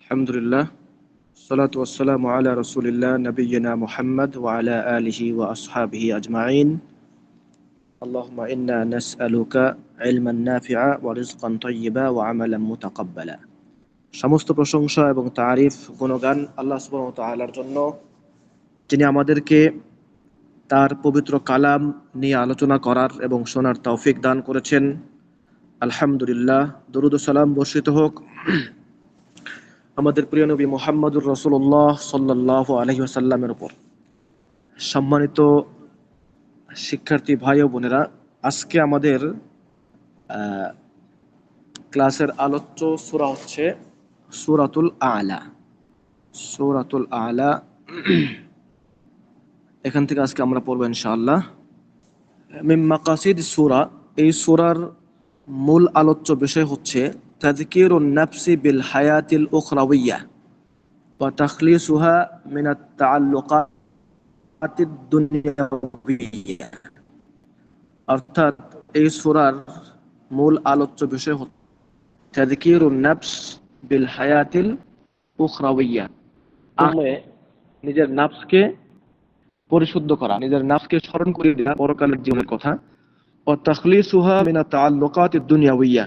আলহামদুলিল্লাহ, সালাতু ওয়াসসালামু আলা রাসূলিল্লাহ নবিয়িনা মুহাম্মদ ওয়া আলা আলিহি ওয়া আসহাবিহি আজমাইন। আল্লাহুম্মা ইন্না নাসআলুকা ইলমান নাফিআ ওয়া রিজকান তাইয়্যিবা ওয়া আমালান মুতাকাব্বালা। সমস্ত প্রশংসা এবং তারিফ গুণগান আল্লাহ সুবহানাহু ওয়া তাআলার জন্য, যিনি আমাদেরকে তার পবিত্র কালাম নিয়ে আলোচনা করার এবং শোনার তৌফিক দান করেছেন। আলহামদুলিল্লাহ, দরুদ ও সালাম বর্ষিত হোক আমাদের প্রিয় নবী মুহাম্মদুর রাসূলুল্লাহ সাল্লাল্লাহু আলাইহি ওয়াসাল্লামের উপর। সম্মানিত শিক্ষার্থী ভাই ও বোনেরা, আজকে আমাদের ক্লাসের আলোচ্য সূরা হচ্ছে সূরাতুল আ'লা। সূরাতুল আ'লা, এখান থেকে আজকে আমরা পড়ব ইনশাআল্লাহ। মিন মাকাসিদ সূরা, এই সূরার মূল আলোচ্য বিষয় হচ্ছে তাযকিরুন নাফসি বিল হায়াতিল উখরাওয়িয়া ওয়া তাখলিসুহা মিনাত তাআল্লুকাতিদ দুনিয়াওয়িয়া। অর্থাৎ এই সূরার মূল আলোচ্য বিষয় হচ্ছে তাযকিরুন নাফস বিল হায়াতিল উখরাওয়িয়া, নিজের নাফসকে পরিশুদ্ধ করা, নিজের নাফসকে স্মরণ করিয়ে দেওয়া পরকালের জীবনের কথা। ওয়া তাখলিসুহা মিনাত তাআল্লুকাতিদ দুনিয়াওয়িয়া,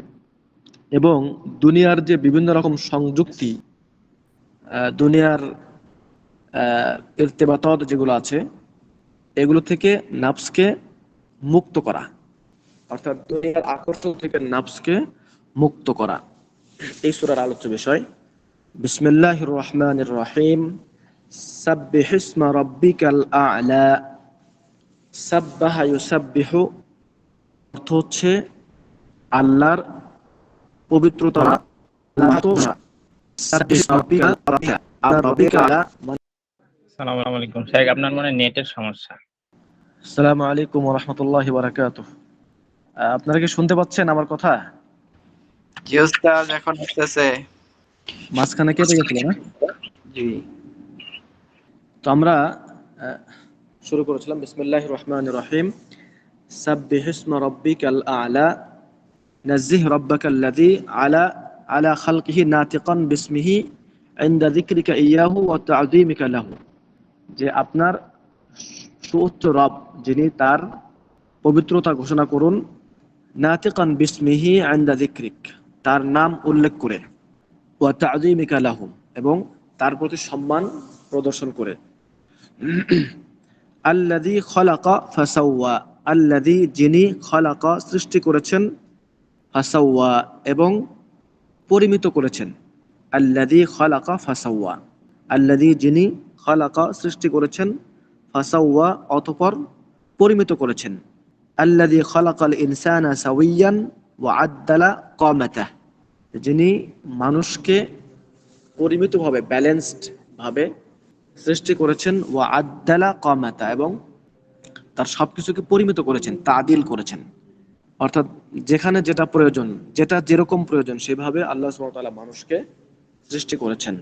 এবং দুনিয়ার যে বিভিন্ন রকম সংযুক্তি, দুনিয়ার ইরতিবাতাত যেগুলো আছে, এগুলো থেকে নাফসকে মুক্ত করা, অর্থাৎ দুনিয়ার আকর্ষণ থেকে নাফসকে মুক্ত করা, এই সূরার আলোচ্য বিষয়। বিসমিল্লাহির রহমানির রহিম। সাব্বিহিসমা রাব্বিকাল আ'লা। সাব্বাহা ইউসাব্বিহু অর্থ হচ্ছে আল্লাহর পবিত্রতা। আসসালামু আলাইকুম শাইখ, আপনার মনে নেটের সমস্যা। আসসালামু আলাইকুম ওয়া রাহমাতুল্লাহি ওয়া বারাকাতুহু। আপনারা কি শুনতে পাচ্ছেন আমার কথা? জি ওস্তাদ, এখন আসতেছে। মাঝখানে কেটে গেছিল না? জি। তো আমরা শুরু করেছিলাম বিসমিল্লাহির রহমানির রহিম। সাব্বিহিসমা রাব্বিকাল আ'লা। নাজ্জিহ রাব্বাকাল্লাযী আলা খালকিহি নাতিকান বিসমিহি ইনদা যিকরিকা ইয়াহু ওয়া তা'যীমিকা লাহু। যে আপনার সুউচ্চ রব, যিনি তার পবিত্রতা ঘোষণা করুন, নাতিকান বিসমিহি ইনদা যিকরিক, তার নাম উল্লেখ করে, ওয়া তা'যীমিকা লাহু, এবং তার প্রতি সম্মান প্রদর্শন করে। আল্লাযী খালাকা ফাসাওয়া, আল্লাযী যিনি, খালাকা সৃষ্টি করেছেন, ফাসাওয়া এবং পরিমিত করেছেন। আল্লাযী খালাকা ফাসাওয়া, আল্লাযী যিনি, খালাকা সৃষ্টি করেছেন, ফাসাওয়া অতঃপর পরিমিত করেছেন। আল্লাযী খালাকাল ইনসানা সাওয়িয়ান ওয়া আদ্দালা কামাতাহ, যিনি মানুষকে পরিমিতভাবে, ব্যালেন্সড ভাবে সৃষ্টি করেছেন। ওয়া আদ্দালা কামাতা, এবং তার সবকিছুকে পরিমিত করেছেন, তাদিল করেছেন। অর্থাৎ যেখানে যেটা প্রয়োজন, যেটা যেরকম প্রয়োজন, সেভাবে আল্লাহ সুবহানাহু ওয়া তাআলা মানুষকে সৃষ্টি করেছেন।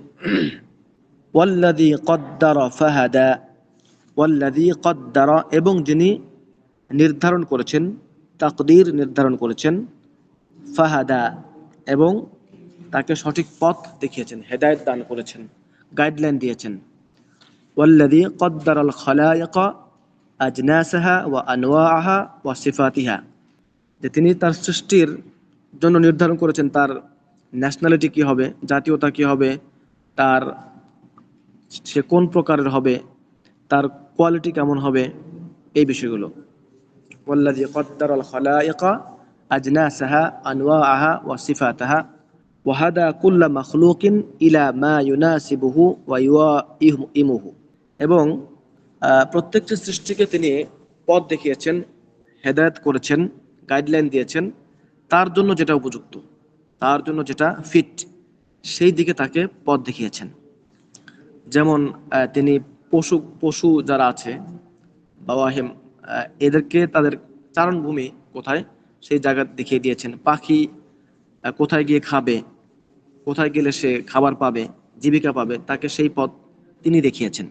ওয়াল্লাযী কদ্দারা ফাহাদা, ওয়াল্লাযী কদ্দারা, এবং যিনি নির্ধারণ করেছেন, তাকদীর নির্ধারণ করেছেন, ফাহাদা এবং তাকে সঠিক পথ দেখিয়েছেন, হেদায়েত দান করেছেন, গাইডলাইন দিয়েছেন। ওয়াল্লাযী কদ্দারাল খালায়েকা আজনাসাহা ওয়া আনওয়াআহা ওয়া সিফাতিহা, যে তিনি তার সৃষ্টির জন্য নির্ধারণ করেছেন তার ন্যাশনালিটি কি হবে, জাতীয়তা কি হবে, তার সে কোন প্রকারের হবে, তার কোয়ালিটি কেমন হবে, এই বিষয়গুলো। ওয়াল্লাযী কদ্দারাল খালায়েকা আজনাসাহা আনওয়াআহা ওয়া সিফাতাহা ওয়া হাদা কুল্লা মাখলুকিন ইলা মা ইউনাসিবুহু ওয়া ইউইমুহু, এবং প্রত্যেকটি সৃষ্টিকে তিনি পথ দেখিয়েছেন, হেদায়েত করেছেন, গাইডলাইন দিয়েছেন, তার জন্য যেটা উপযুক্ত, তার জন্য যেটা ফিট, সেই দিকে তাকে পথ দেখিয়েছেন। যেমন তিনি পশু যারা আছে, বাওয়াহিম, এদেরকে তাদের চারণভূমি কোথায়, সেই জায়গা দেখিয়ে দিয়েছেন। পাখি কোথায় গিয়ে খাবে, কোথায় গেলে সে খাবার পাবে, জীবিকা পাবে, তাকে সেই পথ তিনি দেখিয়েছেন।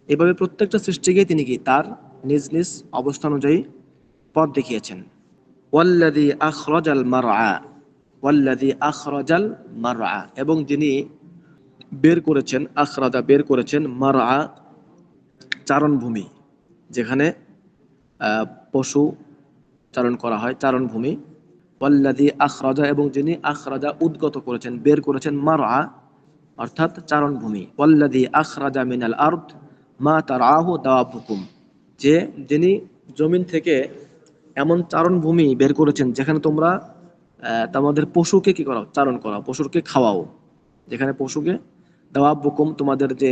এভাবে প্রত্যেকটা সৃষ্টিকে তিনি কি তার নিজ নিজ অবস্থান অনুযায়ী পথ দেখিয়েছেন। ওয়াল্লাযী আখরাজাল মারআ, ওয়াল্লাযী আখরাজাল মারআ, এবং যিনি বের করেছেন, আখরাজা বের করেছেন, মারআ চারণভূমি, যেখানে পশু চারণ করা হয়, চারণভূমি। ওয়াল্লাযী আখরাজা, এবং যিনি আখরাজা উদ্গত করেছেন, বের করেছেন, মারআ অর্থাৎ চারণভূমি। ওয়াল্লাযী আখরাজা মিনাল আরদ মা তারআহু দাওয়াবুকুম, যে যিনি জমিন থেকে এমন চারণভূমি বের করেছেন যেখানে তোমরা তোমাদের পশুকে কি করো, চারণ করাও, পশুকে খাওয়াও, যেখানে পশুকে দাওয়াবুকুম তোমাদের যে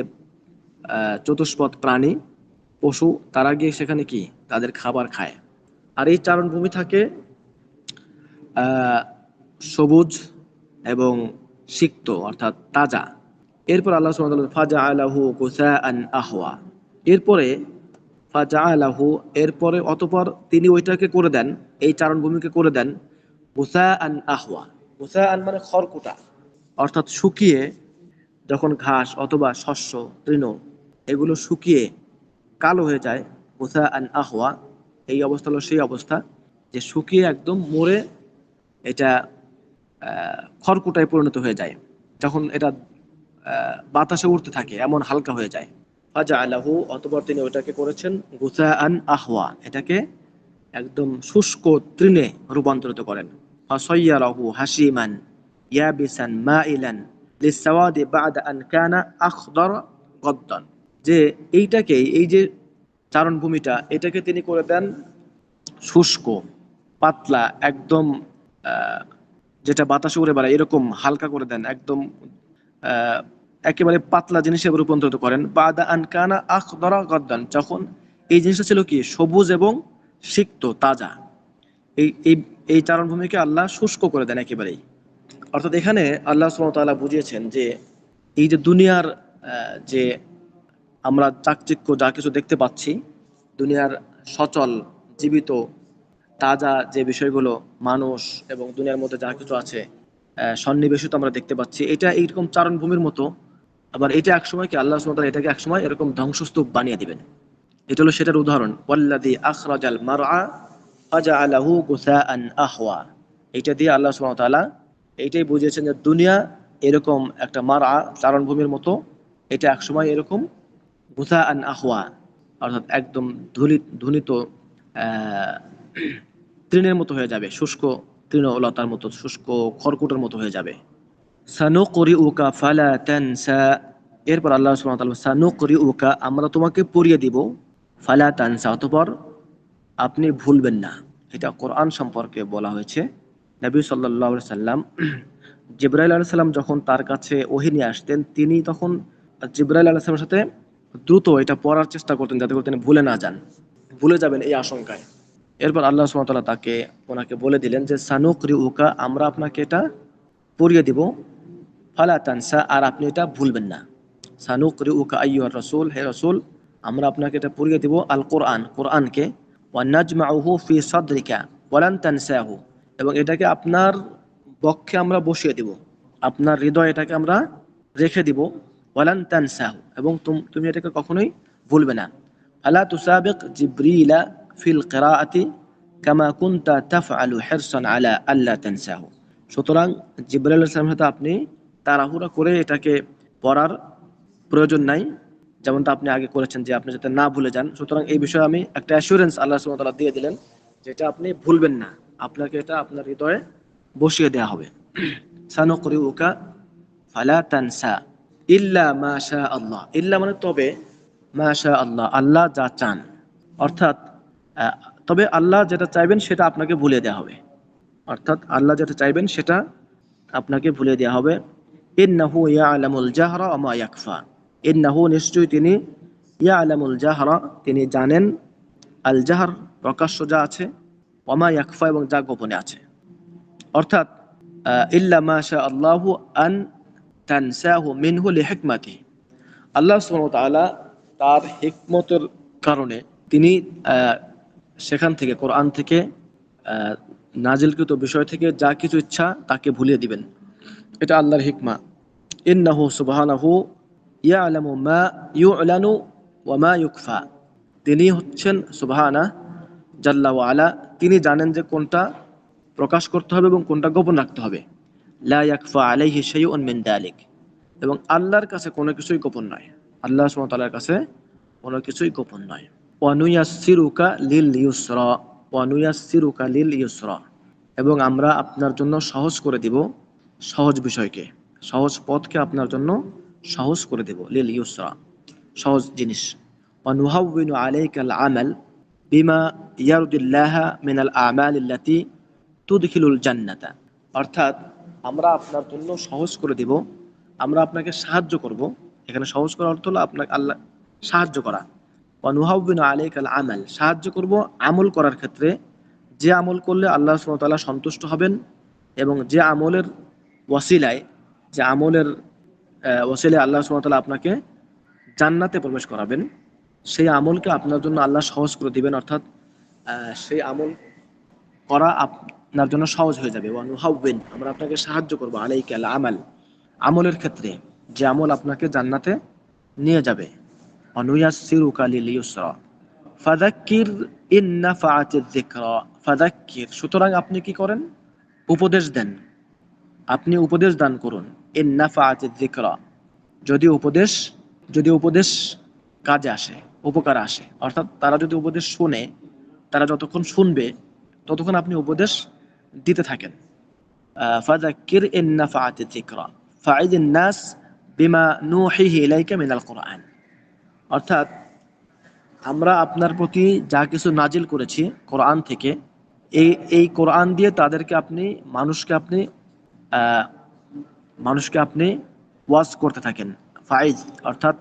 চতুষ্পদ প্রাণী পশু, তারা গিয়ে সেখানে কি তাদের খাবার খায়। আর এই চারণভূমি থাকে সবুজ এবং সিক্ত অর্থাৎ তাজা। এরপর আল্লাহ সুবহানাহু ওয়া তাআলা ফাজআলাহু গুসাআন আহওয়া, এরপরে ফাজআলাহু, এরপরে অতঃপর তিনি ওইটাকে করে দেন, এই চারণভূমিকে করে দেন গুসাআন আহওয়া। গুসাআন মানে খড়কুটা, অর্থাৎ শুকিয়ে যখন ঘাস অথবা শস্য তৃণ এগুলো শুকিয়ে কালো হয়ে যায়, গুসাআন আহওয়া, এই অবস্থা হলো সেই অবস্থা যে শুকিয়ে একদম মরে এটা খড়কুটায় পরিণত হয়ে যায়, যখন এটা বাতাসে উড়তে থাকে এমন হালকা হয়ে যায়। ফাজআলাহু, অতঃপর তিনি ওটাকে করেছেন গুসাআন আহওয়া, এটাকে একদম শুষ্ক তৃণে রূপান্তরিত করেন। ফাসায়্যারাহু হাসিমান ইয়াবিসান মাইলান লিসসাওয়াদি বা'দা আন কানা আখদার গদ্দান, যে এইটাকে, এই যে চারণভূমিটা, এটাকে তিনি করে দেন শুষ্ক, পাতলা, একদম যেটা বাতাসে উড়ে বেড়ায় এরকম হালকা করে দেন, একদম একেবারে পাতলা জিনিসে রূপান্তরিত করেন। বাদা আন কানা আখদারা গদ্দান, যখন এই জিনিসটা ছিল কি সবুজ এবং সিক্ত তাজা, এই এই এই চারণভূমিকে আল্লাহ শুষ্ক করে দেন একেবারেই। অর্থাৎ এখানে আল্লাহ সুবহানাহু ওয়া তাআলা বুঝিয়েছেন যে এই যে দুনিয়ার যে আমরা চাকচিক্য যা কিছু দেখতে পাচ্ছি, দুনিয়ার সচল জীবিত তাজা যে বিষয়গুলো, মানুষ এবং দুনিয়ার মধ্যে যা কিছু আছে সন্নিবেশিত আমরা দেখতে পাচ্ছি, এটা এইরকম চারণভূমির মতো। আবার এটা একসময় কি আল্লাহ সুবহানাহু ওয়া তাআলা এটাকে একসময় এরকম ধ্বংসস্তূপ বানিয়ে দিবেন। এটা হলো সেটার উদাহরণ। ওয়াল্লাযী আখরাজাল মারআ ফাজআলাহু গুসাআন আহওয়া, এটা দিয়ে আল্লাহ সুবহানাহু ওয়া তাআলা এইটাই বুঝিয়েছেন যে দুনিয়া এরকম একটা মারআ চারণভূমির মতো, এটা একসময় এরকম গুসাআন আহওয়া অর্থাৎ একদম ধুনিত তৃণের মতো হয়ে যাবে, শুষ্ক তৃণলতার মতো, শুষ্ক খড়কুটোর মতো হয়ে যাবে। সানুকরিউকা ফালা তানসা, এরপর আল্লাহ সুবহানাহু ওয়া তাআলা সানুকরিউকা, আমরা তোমাকে পড়িয়ে দিব, ফালা তানসা, অতঃপর আপনি ভুলবেন না। এটা কোরআন সম্পর্কে বলা হয়েছে। নবী সাল্লাল্লাহু আলাইহি সাল্লাম, জিবরাইল আলাইহিস সালাম যখন তার কাছে ওহী নিয়ে আসতেন, তিনি তখন জিবরাইল আলাইহিস সালামের সাথে দ্রুত এটা পড়ার চেষ্টা করতেন যাতে করে তিনি ভুলে না যান, ভুলে যাবেন এই আশঙ্কায়। এরপর আল্লাহ সুবহানাহু ওয়া তাআলা ওনাকে বলে দিলেন যে সানুকরিউকা, আমরা আপনাকে এটা পড়িয়ে দিব, ফালা তানসা, আর আপনি এটা ভুলবেন না। সানুকরিউকা আইয়ুহার রাসূল, হে রাসূল, আমরা আপনাকে এটা পড়িয়ে দিব, আল কোরআন, কোরআনকে, ওয়া নাজমাউহু ফি সাদরিকা ওয়ালান তানসাহু, এবং এটাকে আপনার বক্ষে আমরা বসিয়ে দিব, আপনার হৃদয়ে এটাকে আমরা রেখে দিব, ওয়ালান তানসাহু, এবং তুমি এটাকে কখনোই ভুলবে না। আলা তুসাবিক জিবরিলা ফিল কিরাআতি কামা কুনতা তাফআলু হিরসান আলা আল্লা তানসাহু, সুতরাং জিবরাইল আলাইহিস সালামের সাথে আপনি তাড়াহুড়া করে এটাকে পড়ার প্রয়োজন নাই, যেমনটা আপনি আগে করেছেন যে আপনি যাতে না ভুলে যান। সুতরাং এই বিষয়ে আমি একটা অ্যাসুরেন্স আল্লাহ সুবহানাহু ওয়া তাআলা দিয়ে দিলেন, যেটা আপনি ভুলবেন না, আপনাকে এটা আপনার হৃদয়ে বসিয়ে দেওয়া হবে। সানুকরিউকা ফালা তানসা ইল্লা মা শা আল্লাহ, ইল্লা মানে তবে, মা শা আল্লাহ, আল্লাহ যা চান, অর্থাৎ তবে আল্লাহ যেটা চাইবেন সেটা আপনাকে ভুলিয়ে দেওয়া হবে, অর্থাৎ আল্লাহ যেটা চাইবেন সেটা আপনাকে ভুলিয়ে দেওয়া হবে। ইন্নাহু ইয়ালামুল জাহরা ওয়া মা ইয়াখফা, ইন্নাহু, নিশ্চয়ই তিনি, ইয়ালামুল জাহরা, তিনি জানেন, আল জাহর প্রকাশ্য যা আছে, ওয়া মা ইয়াখফা, এবং যা গোপনে আছে। অর্থাৎ ইল্লা মা শা আল্লাহু আন তানসাহু মিনহু লিহিকমাতিহি, আল্লাহ সুবহানাহু ওয়া তাআলা তার হিকমতের কারণে তিনি সেখান থেকে, কোরআন থেকে, নাজিলকৃত বিষয় থেকে যা কিছু ইচ্ছা তাকে ভুলিয়ে দিবেন, এটা আল্লাহর হিকমা। ইন্নাহু সুবহানাহু ইয়ালামু মা ইউ'লানু ওয়া মা ইউখফা, তিনি হচ্ছেন সুবহানাহু জাল্লা ওয়া আলা, তিনি জানেন যে কোনটা প্রকাশ করতে হবে এবং কোনটা গোপন রাখতে হবে। লা ইয়াখফা আলাইহি শাইউন মিন যালিক, এবং আল্লাহর কাছে কোনো কিছুই গোপন নয়। আল্লাহ সুবহানাহু ওয়া তাআলার কাছে কোনো কিছুই গোপন নয়। ওয়ানুয়াসসিরুকা লিল ইউসরা, ওয়ানুয়াসসিরুকা লিল ইউসরা, এবং আমরা আপনার জন্য সহজ করে দিব সহজ বিষয়কে, সহজ পথকে আপনার জন্য সহজ করে দেব। লিল ইউসরা, সহজ জিনিস। ওয়ানুহাউবিনু আলাইকাল আমাল বিমা ইয়ারদুল্লাহা মিনাল আমালিল্লাতি তুদখিলুল জান্নাতা, অর্থাৎ আমরা আপনার জন্য সহজ করে দিব, আমরা আপনাকে সাহায্য করব। এখানে সহজ করার অর্থ হলো আপনাকে আল্লাহ সাহায্য করা। ওয়ানুহাউবিনু আলাইকাল আমাল, সাহায্য করব আমল করার ক্ষেত্রে, যে আমল করলে আল্লাহ সুবহানাহু ওয়া তাআলা সন্তুষ্ট হবেন, এবং যে আমলের ওয়াসিলায়, যে আমলের ওয়াসিলায় আল্লাহ সুবহানাহু ওয়া তাআলা আপনাকে জান্নাতে প্রবেশ করাবেন, সেই আমলকে আপনার জন্য আল্লাহ সহজ করে দিবেন। অর্থাৎ সেই আমল করা আপনার জন্য সহজ হয়ে যাবে। ওয়ানুহাউবিন, আমরা আপনাকে সাহায্য করব আলাইকাল আমাল, আমলের ক্ষেত্রে, যে আমল আপনাকে জান্নাতে নিয়ে যাবে। অনুয়াসসিরুকা লিল ইউসরা ফাযাক্কির ইন নাফাআতিয যিকরা, ফাযাক্কির, সুতরাং আপনি কি করেন? উপদেশ দেন, আপনি উপদেশ দান করুন। ইন নাফাআতিয যিকরা, যদি উপদেশ কাজে আসে, উপকার আসে, অর্থাৎ তারা যদি উপদেশ শুনে, তারা যতক্ষণ শুনবে ততক্ষণ আপনি উপদেশ দিতে থাকেন। ফাযাক্কির ইন নাফাআতিয যিকরা ফা'iদিন নাস বিমা নুহিহি ইলাইকা মিনাল কুরআন, অর্থাৎ আমরা আপনার প্রতি যা কিছু নাজিল করেছি কোরআন থেকে, এই কোরআন দিয়ে তাদেরকে আপনি মানুষকে আপনি ওয়াজ করতে থাকেন। ফাইজ অর্থাৎ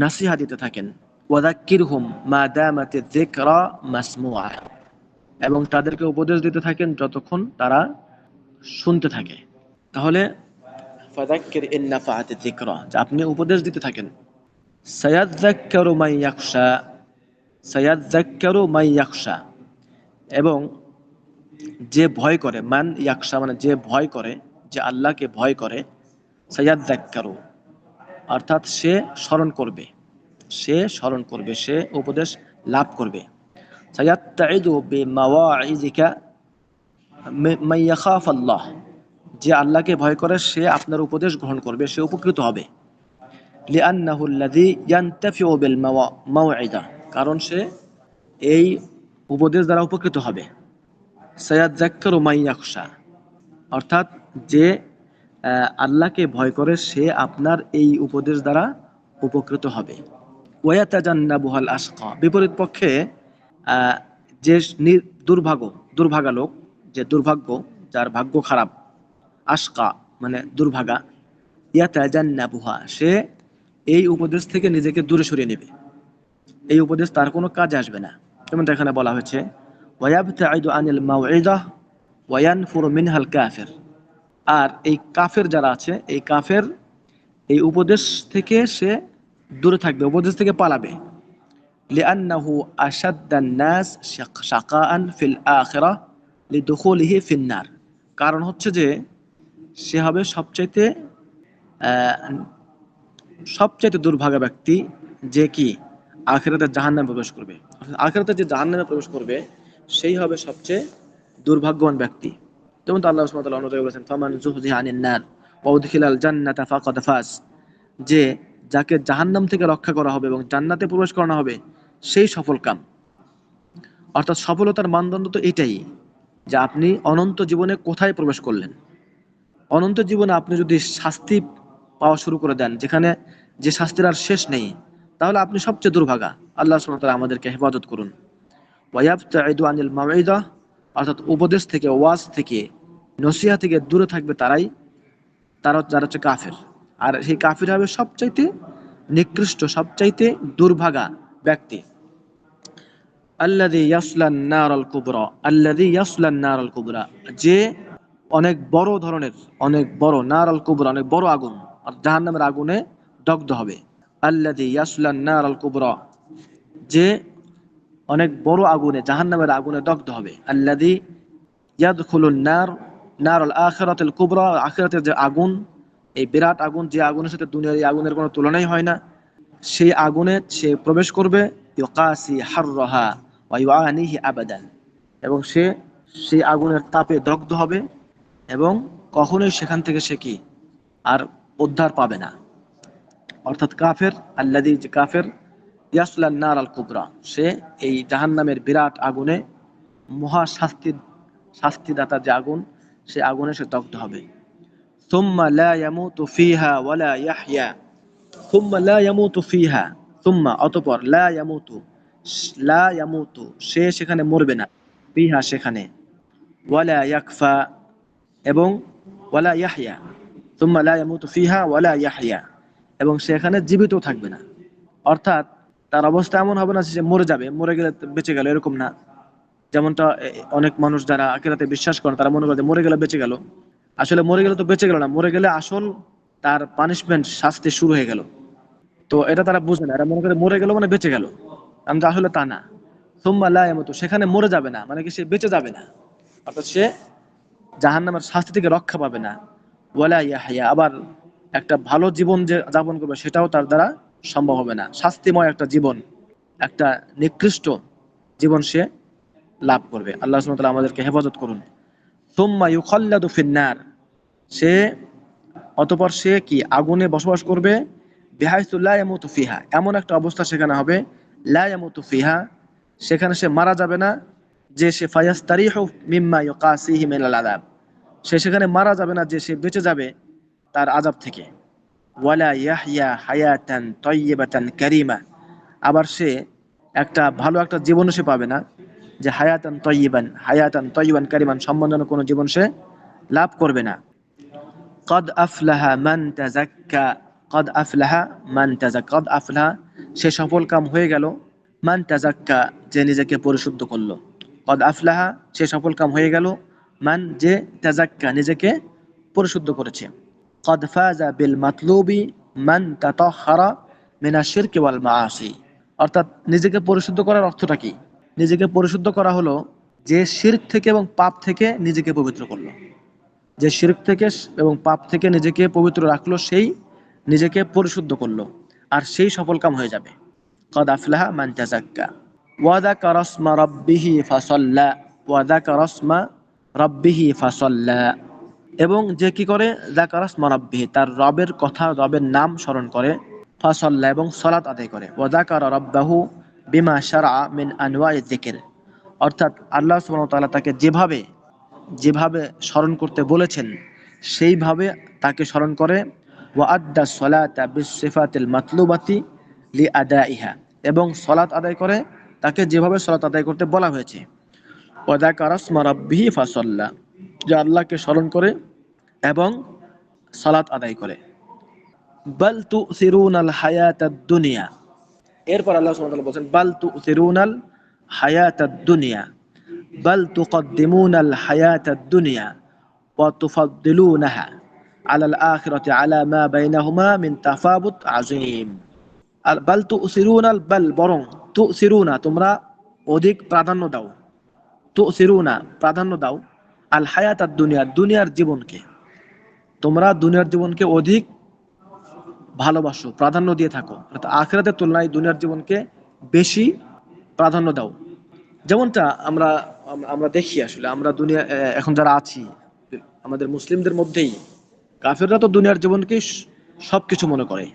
নাসিহা দিতে থাকেন। ওয়াযাক্কিরহুম মা দামাতিয যিকরা মাসমুআ, এবং তাদেরকে উপদেশ দিতে থাকেন যতক্ষণ তারা শুনতে থাকে। তাহলে ফাযাক্কির ইন নাফাআতিয যিকরা, আপনি উপদেশ দিতে থাকেন। সায়াযাক্কারু মান ইয়াখশা, সায়াযাক্কারু মান ইয়াখশা, এবং যে ভয় করে, মান ইয়াখশা মানে যে ভয় করে, যে আল্লাহকে ভয় করে, সায়াযাক্কারু অর্থাৎ সে স্মরণ করবে, সে উপদেশ লাভ করবে। সায়াত্তাইদু বিমাওয়াইজিকা মান ইয়াখাফ আল্লাহ, যে আল্লাহকে ভয় করে সে আপনার উপদেশ গ্রহণ করবে, সে উপকৃত হবে। লিআন্নাহু আল্লাযী ইয়ানতাফিউ বিল মাওইদা, কারণ সে এই উপদেশ দ্বারা উপকৃত হবে। সায়াযাক্কারু মান ইয়াখশা, অর্থাৎ যে আল্লাহকে ভয় করে সে আপনার এই উপদেশ দ্বারা উপকৃত হবে। ওয়ায়াতাজান্নাবুহাল আশকা, বিপরীত পক্ষে যে দুর্ভাগা লোক, যে দুর্ভাগ্য, যার ভাগ্য খারাপ, আশকা মানে দুর্ভাগা, ইয়াতাজান্নাবুহা, সে এই উপদেশ থেকে নিজেকে দূরে সরিয়ে নেবে, এই উপদেশ তার কোনো কাজে আসবে না। যেমনটা এখানে বলা হয়েছে, ওয়ায়াবতাইদু আনিল মাউইযাহ ওয়ায়ানফুরু মিনহাল কাফির, আর এই কাফের যারা আছে, এই কাফের এই উপদেশ থেকে সে দূরে থাকবে, উপদেশ থেকে পালাবে। লিআন্নাহু আশাদ্দান নাস শাকাআন ফিল আখিরাহ লিদুখুলিহি ফিন নার, কারণ হচ্ছে যে সে হবে সবচাইতে দুর্ভাগা ব্যক্তি, যে কি আখিরাতে জাহান্নামে প্রবেশ করবে। আখিরাতে যে জাহান্নামে প্রবেশ করবে সেই হবে সবচেয়ে দুর্ভাগ্যবান ব্যক্তি। যেমন আল্লাহ সুবহানাহু ওয়া তাআলা অন্যত্র বলেছেন, ফামান যুহজিহা আনিন নার ওয়া উদখিলাল জান্নাতা ফাকাদ ফাজ, যে যাকে জাহান্নাম থেকে রক্ষা করা হবে এবং জান্নাতে প্রবেশ করানো হবে সেই সফল কাম। অর্থাৎ সফলতার মানদণ্ড তো এটাই, যে আপনি অনন্ত জীবনে কোথায় প্রবেশ করলেন। অনন্ত জীবনে আপনি যদি শাস্তি পাওয়া শুরু করে দেন, যেখানে যে শাস্তির আর শেষ নেই, তাহলে আপনি সবচেয়ে দুর্ভাগা। আল্লাহ সুবহানাহু ওয়া তাআলা আমাদেরকে হেফাজত করুন। ওয়ায়াবতাইদু আনিল মাউইযাহ, অর্থাৎ উপদেশ থেকে, ওয়াজ থেকে, নসিহা থেকে দূরে থাকবে যারা হচ্ছে কাফের। আর সেই কাফির হবে সবচাইতে নিকৃষ্ট, সবচাইতে দুর্ভাগা ব্যক্তি। আল্লাযী ইয়াসলান নারাল কুবরা, আল্লাযী ইয়াসলান নারাল কুবরা, যে অনেক বড় ধরনের, অনেক বড়, নারাল কুবরা অনেক বড় আগুন, আর জাহান্নামের আগুনে দগ্ধ হবে। আল্লাযী ইয়াসলান নারাল কুবরা, যে অনেক বড় আগুনে, জাহান্নামের আগুনে দগ্ধ হবে। আল্লাযী ইয়াদখুলুন নারাল আখিরাতিল কুবরা, আখিরাতের যে আগুন, এই বিরাট আগুন, যে আগুনের সাথে দুনিয়ার এই আগুনের কোনো তুলনাই হয় না, সেই আগুনে সে প্রবেশ করবে। ইউকাসি হাররাহা ওয়া ইউআনিহি আবাদান, এবং সে সেই আগুনের তাপে দগ্ধ হবে এবং কখনোই সেখান থেকে সে কি আর উদ্ধার পাবে না। অর্থাৎ কাফের, আল্লাযী, যে কাফের, ইয়াসলান নার আল কুবরা, সে এই জাহান্নামের বিরাট আগুনে, মহা শাস্তিদাতা যে আগুন, সে আগুনে সে দগ্ধ হবে। সুম্মা লা ইয়ামুতু ফিহা ওয়ালা ইয়াহইয়া, সুম্মা লা ইয়ামুতু ফিহা, সুম্মা অতঃপর, লা ইয়ামুতু সে সেখানে মরবে না, ফিহা সেখানে, ওয়ালা ইয়াকফা এবং ওয়ালা ইয়াহইয়া, সুম্মা লা ইয়ামুতু ফিহা ওয়ালা ইয়াহইয়া, এবং সেখানে জীবিত থাকবে না। অর্থাৎ তার অবস্থা এমন হবে না যে সে মরে যাবে, মরে গেলে বেঁচে গেল, এরকম না। যেমনটা অনেক মানুষ যারা আখিরাতে বিশ্বাস করে তারা মনে করে যে মরে গেলে বেঁচে গেল। আসলে মরে গেলে তো বেঁচে গেল না, মরে গেলে আসল তার পানিশমেন্ট, শাস্তি শুরু হয়ে গেল। তো এটা তারা বুঝে না, এরা মনে করে মরে গেল মানে বেঁচে গেল, কিন্তু আসলে তা না। সুম্মা লা ইয়ামুতু, সেখানে মরে যাবে না, মানে কি সে বেঁচে যাবে না, অর্থাৎ সে জাহান্নামের শাস্তি থেকে রক্ষা পাবে না। ওয়ালা ইয়াহইয়া, আবার একটা ভালো জীবন যে যাপন করবে সেটাও তার দ্বারা সম্ভব হবে না। শাস্তিময় একটা জীবন, একটা নিকৃষ্ট জীবন সে লাভ করবে। আল্লাহ সুবহানাহু ওয়া তাআলা আমাদেরকে হেফাজত করুন। সুম্মা ইউখাল্লাদু ফিন্নার, সে অতঃপর সে কি আগুনে বসবাস করবে। বিহাইসু লা ইয়ামুতু ফিহা, এমন একটা অবস্থা সেখানে হবে, লা ইয়ামুতু ফিহা, সেখানে সে মারা যাবে না, যে সে ফায়াস্তারিহু মিম্মা ইউকাসিহি মিনাল আযাব, সে সেখানে মারা যাবে না, যে সে বেঁচে যাবে তার আযাব থেকে। ওয়ালা ইয়াহইয়া হায়াতান তাইয়্যিবাতান কারীমা, আবার সে একটা ভালো একটা জীবন সে পাবে না, যে হায়াতান তাইয়্যিবান কারীমান, সম্মানজনক কোনো জীবন সে লাভ করবে না। কদ আফলাহা মান তাযাক্কা, কদ আফলাহা মান তাযাক্কা, কদ আফলাহা সে সফল কাম হয়ে গেল, মান তাযাক্কা যে নিজেকে পরিশুদ্ধ করলো, কদ আফলাহা সে সফল কাম হয়ে গেল, মান যে তাযাক্কা নিজেকে পরিশুদ্ধ করেছে। কদ ফাজা বিল মাতলুবি মান তাতাহহারা মিনাশ শিরকি ওয়াল মাআসি, অর্থাৎ নিজেকে পরিশুদ্ধ করার অর্থটা কি? নিজেকে পরিশুদ্ধ করা হলো যে শিরক থেকে এবং পাপ থেকে নিজেকে পবিত্র করলো, যে শিরক থেকে এবং পাপ থেকে নিজেকে পবিত্র রাখলো, সেই নিজেকে পরিশুদ্ধ করলো, আর সেই সফল কাম হয়ে যাবে। কদ আফলাহা মান তাযাক্কা ওয়া যাকারা ইসমা রাব্বিহি ফাসাল্লা, ওয়া যাকারা ইসমা রাব্বিহি ফাসাল্লা, এবং যে কি করে, যাকারা ইসমা রাব্বিহি তার রবের কথা, রবের নাম স্মরণ করে, ফাসাল্লা এবং সালাত আদায় করে, ওয়া যাকারা রাব্বাহু বিমা শারআ মিন আনওয়া'i যিকর, অর্থাৎ আল্লাহ সুবহানাহু ওয়া তাআলা তাকে যেভাবে যেভাবে স্মরণ করতে বলেছেন সেইভাবে তাকে স্মরণ করে। ওয়া আদ্দা সলাতা বিসিফাতিল মাতলুবাতি লিআদাইহা, এবং সালাত আদায় করে তাকে যেভাবে সালাত আদায় করতে বলা হয়েছে। ওয়া যাকারা ইসমা রাব্বিহি ফাসাল্লা, যে আল্লাহকে স্মরণ করে এবং সালাত আদায় করে। বাল তুসিরুনাল হায়াতাদ দুনিয়া, এরপর আল্লাহ সুবহানাহু ওয়া তাআলা বলেন বাল তুসিরুনাল হায়াতাদ দুনিয়া, বাল তুকদ্দিমুনাল হায়াতাদ দুনিয়া ওয়া তুফাদ্দিলুনাহা আলাল আখিরাতি আলা মা বাইনাহুমা মিন তাফাবুত আযীম। আর বাল তুসিরুনাল, বাল বরং, তুসিরুনা তোমরা অধিক প্রাধান্য দাও, তুসিরুনা প্রাধান্য দাও, আল হায়াতাদ দুনিয়া দুনিয়ার জীবনকে, তোমরা দুনিয়ার জীবনকে অধিক ভালোবাসো, প্রাধান্য দিয়ে থাকো, অর্থাৎ আখিরাতের তুলনায় দুনিয়ার জীবনকে বেশি প্রাধান্য দাও। যেমনটা আমরা আমরা দেখি, আসলে আমরা দুনিয়া এখন যারা আছি, আমাদের মুসলিমদের মধ্যেই কাফেররা তো দুনিয়ার জীবনকে সবকিছু মনে করে,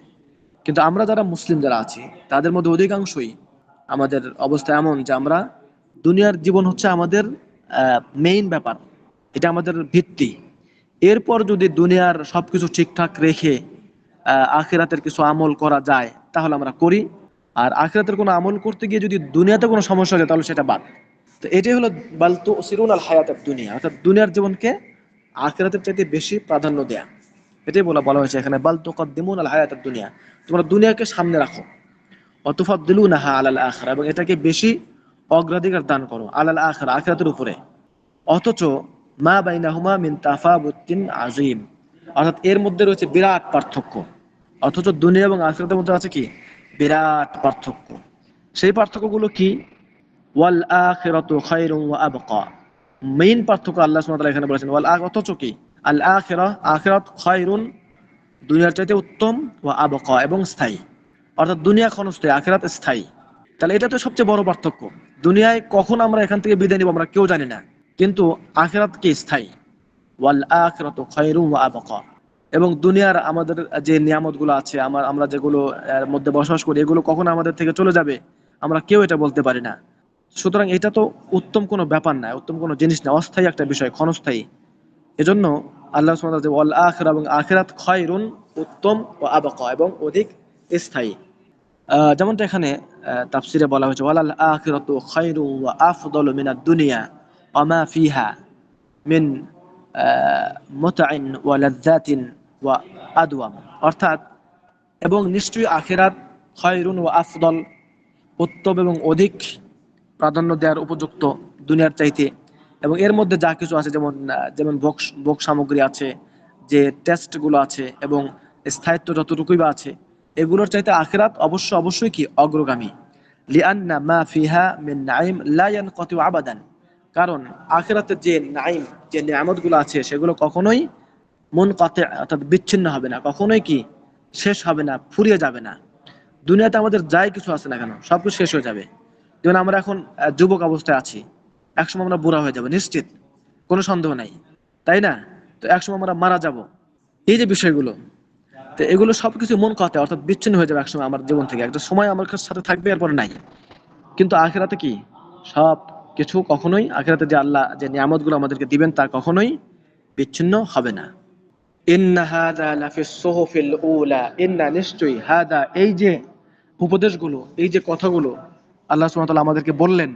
কিন্তু আমরা যারা মুসলিম যারা আছি তাদের মধ্যে অধিকাংশই আমাদের অবস্থা এমন যে আমরা দুনিয়ার জীবন হচ্ছে আমাদের মেইন ব্যাপার, এটা আমাদের ভিত্তি। এরপর যদি দুনিয়ার সবকিছু ঠিকঠাক রেখে আখিরাতের কিছু আমল করা যায় তাহলে আমরা করি, আর আখিরাতের কোনো আমল করতে গিয়ে যদি দুনিয়াতে কোনো সমস্যা হয় তাহলে সেটা বাদ। তো এটাই হলো বাল তুসিরুনাল হায়াতাদ দুনিয়া, অর্থাৎ দুনিয়ার জীবনকে আখিরাতের চাইতে বেশি প্রাধান্য দেয়া, এটাই বলা হয়েছে এখানে, বাল তুকদ্দিমুনাল হায়াতাদ দুনিয়া, তোমরা দুনিয়াকে সামনে রাখো, ওয়া তুফাদ্দিলুনাহা আলাল আখিরা, এবং এটাকে বেশি অগ্রাধিকার দান করো, আলাল আখিরা আখিরাতের উপরে। অথচ মা বাইনাহুমা মিন তাফাবুতিন আযীম, অর্থাৎ এর মধ্যে রয়েছে বিরাট পার্থক্য, অথচ দুনিয়া এবং আখিরাতের মধ্যে আছে কি বিরাট পার্থক্য। সেই পার্থক্যগুলো কি? ওয়াল আখিরাতু খায়রুন ওয়া আবকা, মেইন পার্থক্য আল্লাহ সুবহানাহু ওয়া তাআলা এখানে বলেছেন ওয়াল অথচ কি আল আখিরা, আখিরাত খায়রুন দুনিয়ার চাইতে উত্তম, ওয়া আবকা এবং স্থায়ী, অর্থাৎ দুনিয়া ক্ষণস্থায়ী, আখিরাত স্থায়ী। তাহলে এটা তো সবচেয়ে বড় পার্থক্য। দুনিয়ায় কখন আমরা এখান থেকে বিদায় নিব আমরা কেউ জানি না, কিন্তু আখিরাত কি স্থায়ী। ওয়াল আখিরাতু খায়রুন ওয়া আবকা, এবং দুনিয়ার আমাদের যে নিয়ামতগুলো আছে, আমরা যেগুলো মধ্যে বসবাস করি, এগুলো কখন আমাদের থেকে চলে যাবে আমরা কেউ এটা বলতে পারি না। সুতরাং এটা তো উত্তম কোনো ব্যাপার না, উত্তম কোনো জিনিস না, অস্থায়ী একটা বিষয়, ক্ষণস্থায়ী। এজন্য আল্লাহ সুবহানাহু ওয়া তাআলা যে ওয়াল আখিরা, এবং আখিরাত খায়রুন, উত্তম, ও আবকা, এবং অধিক স্থায়ী। যেমনটা এখানে তাফসিরে বলা হয়েছে, ওয়ালাল আখিরাতু খায়রু ওয়া আফদালু মিনাদ দুনিয়া ওয়া মা ফিহা মিন মুতআইন ওয়া লাযযাতিন ওয়া আদওয়াম। অর্থাৎ এবং নিশ্চয়ই আখিরাত খায়রুন ওয়া আফদল, উত্তম এবং অধিক প্রাধান্য দেওয়ার উপযুক্ত দুনিয়ার চাইতে, এবং এর মধ্যে যা কিছু আছে, যেমন ভোগ সামগ্রী আছে, যে টেস্টগুলো আছে, এবং স্থায়িত্ব যতটুকুই বা আছে, এগুলোর চাইতে আখিরাত অবশ্যই কি অগ্রগামী। লিআন্না মা ফিহা মিন নাঈম লা ইয়ানকাতিউ আবাদান। কারণ আখিরাতের যে নাঈম, যে নিয়ামতগুলো আছে, সেগুলো কখনোই মুনকাতি, অর্থাৎ বিচ্ছিন্ন হবে না, কখনোই কি শেষ হবে না, ফুরিয়ে যাবে না। দুনিয়াতে আমাদের যাই কিছু আছে না কেন, সবকিছু শেষ হয়ে যাবে। যেমন আমরা এখন যুবক অবস্থায় আছি, একসময় আমরা বুড়া হয়ে যাবো নিশ্চিত, কোনো সন্দেহ নাই, তাই না? তো একসময় আমরা মারা যাব। এই যে বিষয়গুলো, তো এগুলো সবকিছু মন কথা, অর্থাৎ বিচ্ছিন্ন হয়ে যাবে একসময় আমার জীবন থেকে, একটা সময় আমার সাথে থাকবে, এরপরে নাই। কিন্তু আখিরাতে কি সব কিছু কখনোই, আখিরাতে যে আল্লাহ যে নিয়ামতগুলো আমাদেরকে দিবেন তা কখনোই বিচ্ছিন্ন হবে না। ইন্না হাযা লাফিস সুহুফিল উলা, ইন্না নিশ্চয়ই, হাদা এই যে উপদেশগুলো, এই যে কথাগুলো আল্লাহ সুবহানাহু ওয়া তাআলা আমাদেরকে বললেন,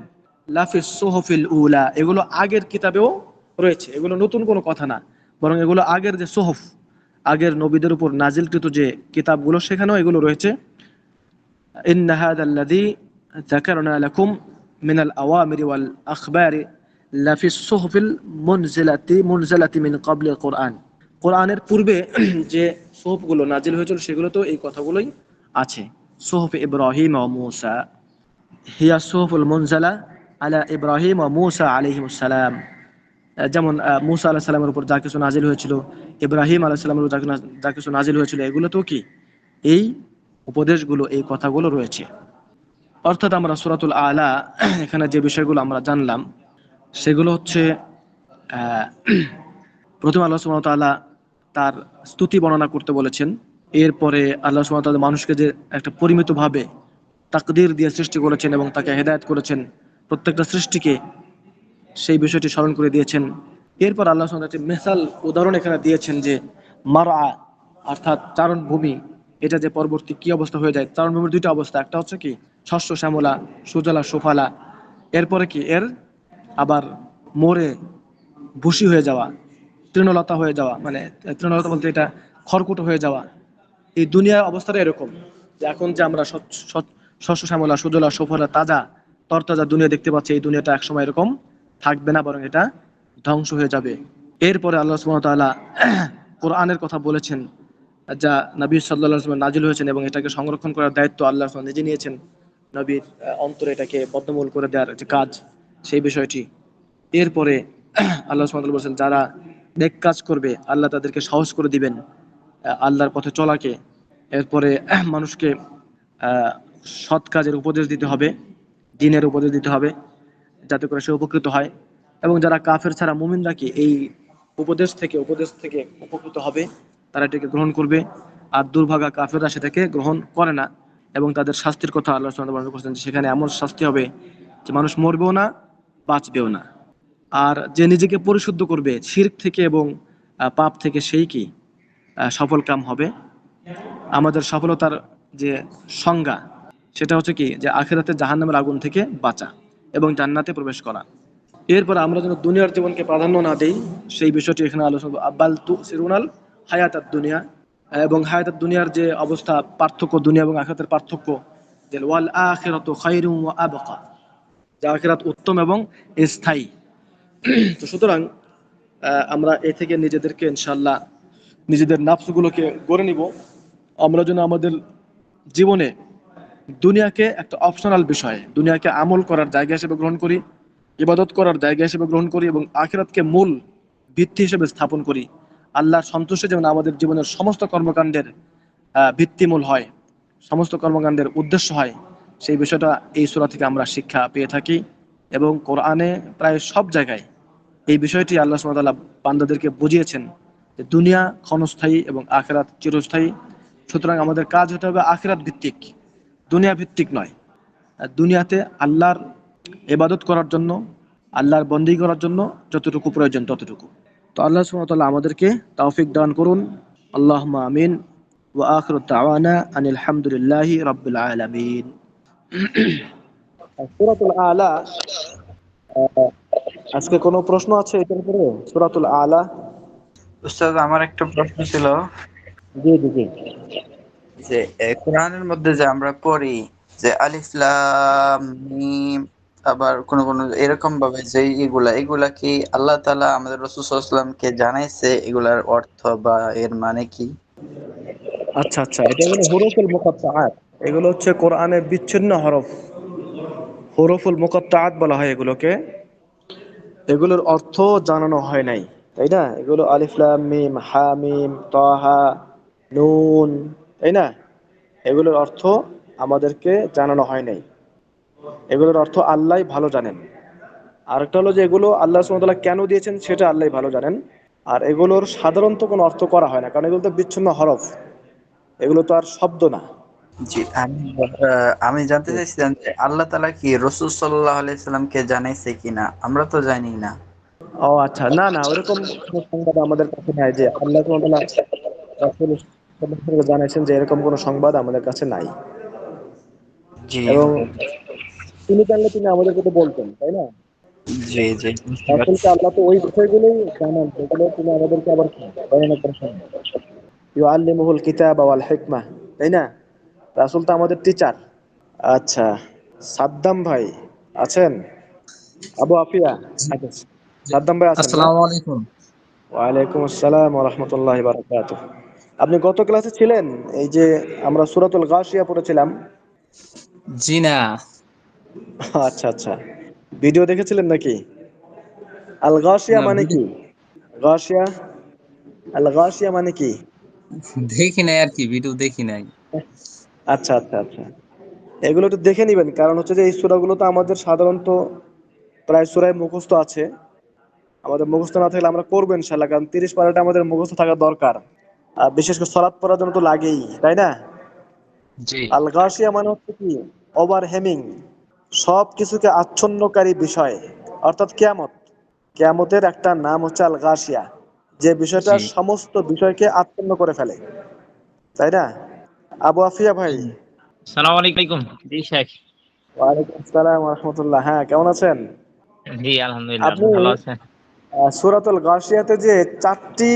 লাফিস সুহুফিল উলা, এগুলো আগের কিতাবেও রয়েছে, এগুলো নতুন কোনো কথা না, বরং এগুলো আগের যে সুহুফ, আগের নবীদের উপর নাজিলকৃত যে কিতাবগুলো, সেখানেও এগুলো রয়েছে। ইন্না হাযাল্লাযী যাকারনা লাকুম মিনাল আওয়ামিরি ওয়াল আখবারি লাফিস সুহুফিল মুনজিলাতি মিন ক্বাবলিল কুরআন। কোরআনের পূর্বে যে সুহুফগুলো নাজিল হয়েছিল, সেগুলো তো এই কথাগুলোই আছে। সুহুফ ইব্রাহিম ও মূসা, হিয়া সুহুফুল মুনজালা আলা ইব্রাহিম ও মূসা আলাইহিমুস সালাম। যেমন মূসা আলাইহিস সালামের উপর যা কিছু নাজিল হয়েছিল, ইব্রাহিম আলাইহিস সালামের উপর যা কিছু নাজিল হয়েছিল, এগুলো তো কি এই উপদেশগুলো, এই কথাগুলো রয়েছে। অর্থাৎ আমরা সূরাতুল আলা এখানে যে বিষয়গুলো আমরা জানলাম, সেগুলো হচ্ছে আহ, প্রথমে আল্লাহ সুবহানাহু ওয়া তাআলা তার স্তুতি বর্ণনা করতে বলেছেন। এরপরে আল্লাহ সুবহানাহু ওয়া তাআলা মানুষকে যে একটা পরিমিতভাবে তাকদীর দিয়ে সৃষ্টি করেছেন এবং তাকে হেদায়েত করেছেন, প্রত্যেকটা সৃষ্টিকে, সেই বিষয়টি স্মরণ করে দিয়েছেন। এরপর আল্লাহ সুবহানাহু ওয়া তাআলা একটা মিসাল, উদাহরণ এখানে দিয়েছেন যে মারআ, অর্থাৎ চারণ ভূমি, এটা যে পরবর্তী কি অবস্থা হয়ে যায়। চারণ ভূমির দুইটা অবস্থা, একটা হচ্ছে কি শস্য শ্যামলা, সুজলা সুফলা, এরপরে কি এর আবার মরে ভুসি হয়ে যাওয়া, তৃণলতা হয়ে যাওয়া, মানে তৃণলতা বলতে এটা খড়কুটো হয়ে যাওয়া। এই দুনিয়ার অবস্থাটা এরকম, যে এখন যে আমরা শস্য শ্যামলা, সুজলা সুফলা, তাজা তরতাজা দুনিয়া দেখতে পাচ্ছি, এই দুনিয়াটা একসময় এরকম থাকবে না, বরং এটা ধ্বংস হয়ে যাবে। এরপরে আল্লাহ সুবহানাহু ওয়া তাআলা কোরআনের কথা বলেছেন, যা নবী সাল্লাল্লাহু আলাইহি ওয়াসাল্লাম নাজিল হয়েছেন, এবং এটাকে সংরক্ষণ করার দায়িত্ব আল্লাহ সুবহানাহু ওয়া তাআলা নিজে নিয়েছেন। নবীর অন্তরে এটাকে বদ্ধমূল করে দেওয়ার যে কাজ, সেই বিষয়টি। এরপরে আল্লাহ সুবহানাহু ওয়া তাআলা বলেছেন, যারা নেক কাজ করবে আল্লাহ তাদেরকে সহজ করে দিবেন আল্লাহর পথে চলাকে। এরপরে মানুষকে আহ, সৎ কাজের উপদেশ দিতে হবে, দ্বীনের উপদেশ দিতে হবে, যাতে করে সে উপকৃত হয়। এবং যারা কাফের ছাড়া মুমিনরা কি এই উপদেশ থেকে উপকৃত হবে, তারা এটাকে গ্রহণ করবে। আর দুর্ভাগা কাফেররা সেটাকে গ্রহণ করে না, এবং তাদের শাস্তির কথা আল্লাহ সুবহানাহু ওয়া তাআলা বর্ণনা করেছেন, যে সেখানে এমন শাস্তি হবে যে মানুষ মরবেও না, বাঁচবেও না। আর যে নিজেকে পরিশুদ্ধ করবে শিরক থেকে এবং পাপ থেকে, সেই কি সফল কাম হবে। আমাদের সফলতার যে সংজ্ঞা, সেটা হচ্ছে কি, যে আখিরাতে জাহান্নামের আগুন থেকে বাঁচা এবং জান্নাতে প্রবেশ করা। এরপর আমরা যেন দুনিয়ার জীবনকে প্রাধান্য না দেই, সেই বিষয়টি এখানে আলোচনা, আব্বাল তু সিরুনাল হায়াতাত দুনিয়া, এবং হায়াতাত দুনিয়ার যে অবস্থা, পার্থক্য, দুনিয়া এবং আখিরাতের পার্থক্য, যে ওয়াল আখিরাতু খায়রুম ওয়া আবকা, যে আখিরাত উত্তম এবং স্থায়ী। তো সুতরাং আমরা এ থেকে নিজেদেরকে ইনশাআল্লাহ, নিজেদের নাফসগুলোকে গড়ে নিব। আমরা যেন আমাদের জীবনে দুনিয়াকে একটা অপশনাল বিষয়, দুনিয়াকে আমল করার জায়গা হিসেবে গ্রহণ করি, ইবাদত করার জায়গা হিসেবে গ্রহণ করি, এবং আখিরাতকে মূল ভিত্তি হিসেবে স্থাপন করি। আল্লাহর সন্তুষ্টি যেমন আমাদের জীবনের সমস্ত কর্মকাণ্ডের ভিত্তিমূল হয়, সমস্ত কর্মকাণ্ডের উদ্দেশ্য হয়, সেই বিষয়টা এই সূরা থেকে আমরা শিক্ষা পেয়ে থাকি। এবং কোরআনে প্রায় সব জায়গায় এই বিষয়টি আল্লাহ সুবহানাহু ওয়া তাআলা বান্দাদেরকে বুঝিয়েছেন, যে দুনিয়া ক্ষণস্থায়ী এবং আখিরাত চিরস্থায়ী। সুতরাং আমাদের কাজ হতে হবে আখিরাত ভিত্তিক, দুনিয়া ভিত্তিক নয়। আর দুনিয়াতে আল্লাহর ইবাদত করার জন্য, আল্লাহর বন্দী করার জন্য যতটুকু প্রয়োজন ততটুকু। তো আল্লাহ সুবহানাহু ওয়া তাআলা আমাদেরকে তৌফিক দান করুন। আল্লাহুম্মা আমিন। ওয়া আখিরু দাওয়ানা আনিল হামদুলিল্লাহি রাব্বিল আলামিন। সূরাতুল আলা, আজকে কোনো প্রশ্ন আছে এটার উপরে? সূরাতুল আলা। উস্তাদ, আমার একটা প্রশ্ন ছিল জি জি জি। যে কোরআনের মধ্যে যে আমরা পড়ি যে আলিফ লাম মিম, আবার কোন কোন এরকম ভাবে যে এগুলা কি আল্লাহ তাআলা আমাদের রাসূল সাল্লাল্লাহু আলাইহি ওয়াসাল্লামকে জানাইছে এগুলার অর্থ বা এর মানে কি? আচ্ছা আচ্ছা, এটা হলো হুরুফুল মুকাত্তাআত। এগুলো হচ্ছে কোরআনের বিচ্ছিন্ন হরফ, হুরুফুল মুকাত্তাআত বলা হয় এগুলোকে। এগুলোর অর্থ জানানো হয় নাই, তাই না? এগুলো আলিফ লাম মিম, হা মিম, তাহা, নুন, তাই না? এগুলোর অর্থ আমাদেরকে জানানো হয় নাই। এগুলোর অর্থ আল্লাহই ভালো জানেন। আরেকটা হলো যে এগুলো আল্লাহ সুবহানাহু ওয়া তাআলা কেন দিয়েছেন সেটা আল্লাহই ভালো জানেন। আর এগুলোর সাধারণত কোনো অর্থ করা হয় না, কারণ এগুলো তো বিচ্ছিন্ন হরফ, এগুলো তো আর শব্দ না। জি, আমি জানতে চাইছিলাম যে আল্লাহ তাআলা কি রাসূল সাল্লাল্লাহু আলাইহি সাল্লামকে জানাইছে কিনা, আমরা তো জানি না। ও আচ্ছা, না না, ওইরকম কোনো সংবাদ আমাদের কাছে নাই যে আল্লাহ সুবহানাহু ওয়া তাআলা রাসূল সাল্লাল্লাহু আলাইহি ওয়াসাল্লামকে জানাইছেন, যে এরকম কোনো সংবাদ আমাদের কাছে নাই। জি এবং তিনি জানলে তিনি আমাদেরকে তো বলতেন, তাই না? জি জি, বুঝতে পারছি। রাসূলকে আল্লাহ তো ওই বিষয়গুলোই জানান যেগুলো তিনি আমাদেরকে আবার বর্ণনা করেছেন। ইউআল্লিমুহুল কিতাবা ওয়াল হিকমাহ, তাই না? রাসূল তো আমাদের টিচার। আচ্ছা, সাদ্দাম ভাই আছেন? আবু আফিয়া, জি আচ্ছা, জি। সাদ্দাম ভাই আছেন না? আসসালামু আলাইকুম। ওয়ালাইকুম আসসালাম ওয়া রাহমাতুল্লাহি ওয়া বারাকাতুহু। আপনি গত ক্লাসে ছিলেন? এই যে আমরা সূরাতুল গাশিয়া পড়েছিলাম। জি না, আচ্ছা আচ্ছা, ভিডিও দেখেছিলেন নাকি? আল গাশিয়া না মানে ভিডিও কি? গাশিয়া, আল গাশিয়া মানে কি? দেখি নাই আর কি, ভিডিও দেখি নাই। আচ্ছা আচ্ছা আচ্ছা, এগুলো একটু দেখে নিবেন, কারণ হচ্ছে যে এই সূরাগুলো তো আমাদের সাধারণত প্রায় সূরায় মুখস্থ আছে। আমাদের মুখস্থ না থাকলে আমরা করবো ইনশাআল্লাহ, কারণ 30 পারাটা আমাদের মুখস্থ থাকা দরকার। আর বিশেষ করে সালাত পড়ার জন্য তো লাগেই, তাই না? জি আল গাশিয়া মানে হচ্ছে কি, ওভারহেমিং, সব কিছুকে আচ্ছন্নকারী বিষয়, অর্থাৎ কিয়ামত। কিয়ামতের একটা নাম হচ্ছে আল গাশিয়া, যে বিষয়টা জি সমস্ত বিষয়কে আচ্ছন্ন করে ফেলে, তাই না? আবু আফিয়া ভাই। আসসালামু আলাইকুম। জি শেখ। ওয়ালাইকুম আসসালাম ওয়া রাহমাতুল্লাহ। হ্যাঁ, কেমন আছেন জি আলহামদুলিল্লাহ, আপনি? আপনি ভালো আছেন? সূরাতুল গাশিয়াতে যে চারটি,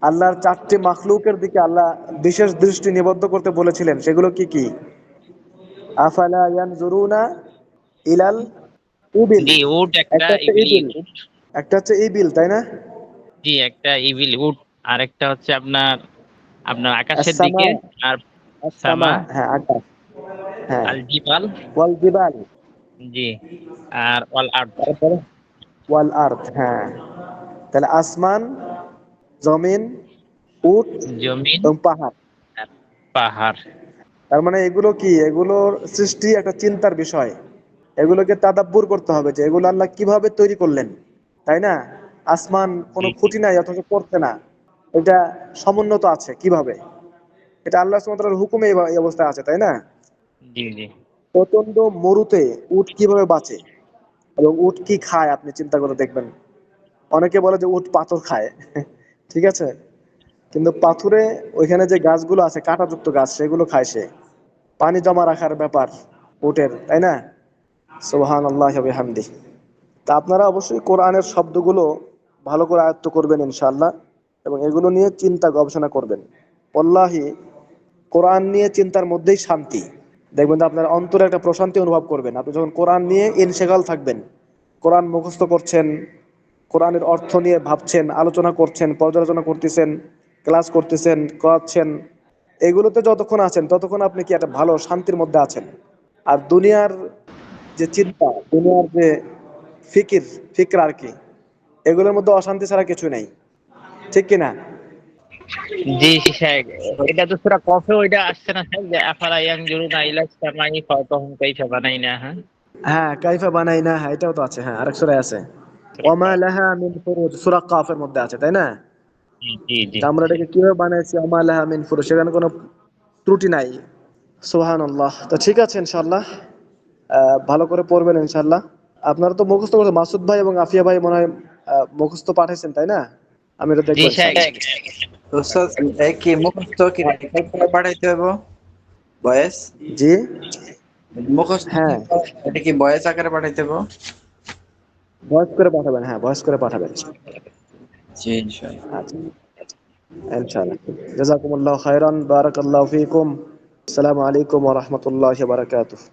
আল্লাহর চারটি মাখলুকের দিকে আল্লাহ বিশেষ দৃষ্টি নিবদ্ধ করতে বলেছিলেন, সেগুলো কি কি? আফালা ইয়ানজুরুনা ইলাল ইবিল, জি, উট একটা, একটা হচ্ছে ইবিল ইবিল, উট। একটা হচ্ছে ইবিল, তাই না? জি, একটা ইবিল উট। আর একটা হচ্ছে আপনার আপনার আকাশের আসসামা, দিকে। আর আসসামা সামা, হ্যাঁ আকাশ, হ্যাঁ, আল জিবাল। ওয়াল জিবাল, জি, আর ওয়াল আরদ। তারপরে ওয়াল আরদ, হ্যাঁ। তাহলে আসমান, জমিন, উট জমিন এবং পাহাড়। আর পাহাড়। তার মানে এগুলো কি, এগুলোর সৃষ্টি একটা চিন্তার বিষয়। এগুলোকে তাদাব্বুর করতে হবে যে এগুলো আল্লাহ কিভাবে তৈরি করলেন, তাই না? আসমান কোনো জি জি খুঁটি নাই অথচ পড়ছে না, এটা সমুন্নত আছে কিভাবে? এটা আল্লাহ সুবহানাহু ওয়া তাআলার হুকুমে এই অবস্থায় আছে, তাই না? জি জি প্রচন্ড মরুতে উট কিভাবে বাঁচে এবং উট কি খায়, আপনি চিন্তা করে দেখবেন। অনেকে বলে যে উট পাথর খায় ঠিক আছে, কিন্তু পাথুরে ওইখানে যে গাছগুলো আছে, কাঁটাযুক্ত গাছ, সেগুলো খায় সে। পানি জমা রাখার ব্যাপার উটের, তাই না? সুবহানাল্লাহি ওয়া বিহামদি। তা আপনারা অবশ্যই কোরআনের শব্দগুলো ভালো করে আয়ত্ত করবেন ইনশাআল্লাহ, এবং এগুলো নিয়ে চিন্তা গবেষণা করবেন। ওয়াল্লাহি, কোরআন নিয়ে চিন্তার মধ্যেই শান্তি। দেখবেন যে আপনার অন্তরে একটা প্রশান্তি অনুভব করবেন আপনি যখন কোরআন নিয়ে ইনশিগাল থাকবেন। কোরআন মুখস্থ করছেন, কোরআনের অর্থ নিয়ে ভাবছেন, আলোচনা করছেন, পর্যালোচনা করতেছেন, ক্লাস করতেছেন, করাচ্ছেন, এগুলোতে যতক্ষণ আছেন ততক্ষণ আপনি কি একটা ভালো শান্তির মধ্যে আছেন। আর দুনিয়ার যে চিন্তা, দুনিয়ার যে ফিকির, ফিকরা আর কি, এগুলোর মধ্যে অশান্তি ছাড়া কিছু নেই, ঠিক কিনা? জি শেখ। এটা তো সূরা কফে ওইটা আসছে না শেখ, যে আফালা ইয়ানজুরুনা ইলাস সামাই ফাওকাহুম কাইফা বানাইনা। হ্যাঁ, হ্যাঁ, কাইফা বানাইনা, হ্যাঁ এটাও তো আছে, হ্যাঁ আরেক সূরায় আছে। ওয়ামা লাহা মিন ফুরুজ, সূরা কাফের মধ্যে আছে, তাই না? জি জি তা আমরা এটাকে কিভাবে বানাইছি আমালাহা মিন ফুরুশ, সেখানে কোনো ত্রুটি নাই। সুবহানাল্লাহ। তো ঠিক আছে ইনশাআল্লাহ, ভালো করে পড়বেন ইনশাআল্লাহ। আপনারা তো মুখস্থ করছেন, মাসুদ ভাই এবং আফিয়া ভাই মনে হয় মুখস্থ পাঠাইছেন তাই না? আমি এটা জি দেখবো স্যার। ইনশাআল্লাহ। উস্তাদ কি মুখস্থ কি রেকর্ড করে পাঠাইতে হবে ভয়েস? জি মুখস্থ হ্যাঁ, এটা কি ভয়েস আকারে পাঠাইতে হবে? ভয়েস করে পাঠাবেন, হ্যাঁ ভয়েস করে পাঠাবেন। জি ইনশাআল্লাহ। আচ্ছা ইনশাআল্লাহ। জাযাকুমুল্লাহু খাইরান, বারাকাল্লাহু ফীকুম। আসসালামু আলাইকুম ওয়া রাহমাতুল্লাহি ওয়া বারাকাতুহু।